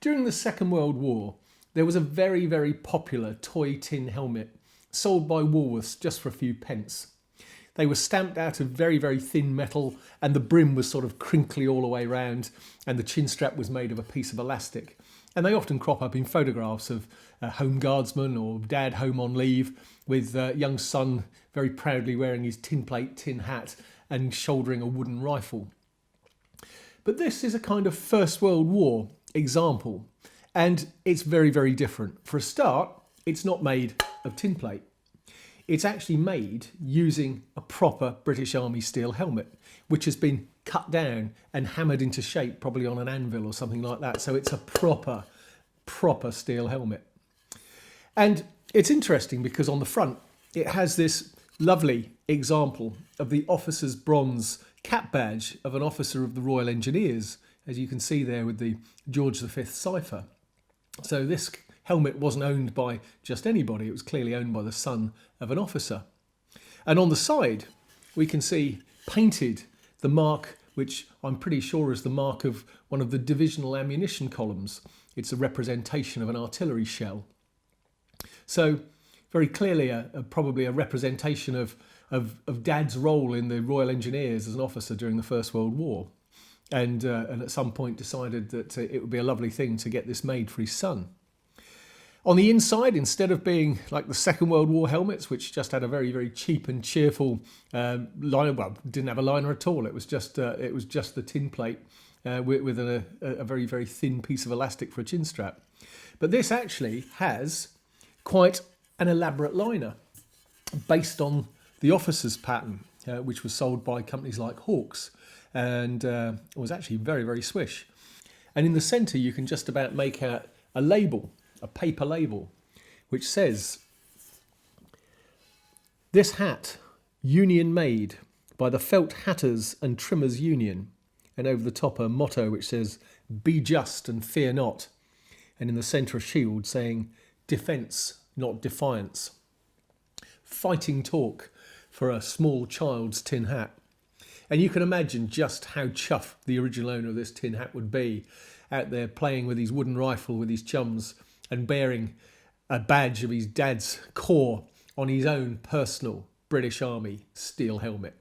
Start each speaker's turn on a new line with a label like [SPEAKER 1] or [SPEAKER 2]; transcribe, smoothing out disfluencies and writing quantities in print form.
[SPEAKER 1] During the Second World War, there was a very, very popular toy tin helmet sold by Woolworths just for a few pence. They were stamped out of very, very thin metal, and the brim was sort of crinkly all the way round, and the chin strap was made of a piece of elastic. And they often crop up in photographs of home guardsmen or dad home on leave with young son very proudly wearing his tin plate, tin hat and shouldering a wooden rifle. But this is a kind of First World War example, and it's very, very different. For a start, it's not made of tin plate. It's actually made using a proper British Army steel helmet, which has been cut down and hammered into shape, probably on an anvil or something like that. So it's a proper steel helmet. And it's interesting because on the front, it has this lovely example of the officer's bronze cap badge of an officer of the Royal Engineers, as you can see there with the George V cipher. So this helmet wasn't owned by just anybody, it was clearly owned by the son of an officer. And on the side, we can see painted the mark, which I'm pretty sure is the mark of one of the divisional ammunition columns. It's a representation of an artillery shell. So very clearly probably a representation of Dad's role in the Royal Engineers as an officer during the First World War. And at some point decided that it would be a lovely thing to get this made for his son. On the inside, instead of being like the Second World War helmets, which just had a very, very cheap and cheerful liner, well, didn't have a liner at all. It was just the tin plate with a very, very thin piece of elastic for a chin strap. But this actually has quite an elaborate liner based on the officer's pattern, which was sold by companies like Hawks, and was actually very, very swish. And in the centre, you can just about make out a label, a paper label, which says, "This hat, union made by the Felt Hatters and Trimmers Union." And over the top a motto which says, "Be just and fear not." And in the centre a shield saying, "Defence, not defiance." Fighting talk for a small child's tin hat. And you can imagine just how chuffed the original owner of this tin hat would be out there playing with his wooden rifle with his chums and bearing a badge of his dad's corps on his own personal British Army steel helmet.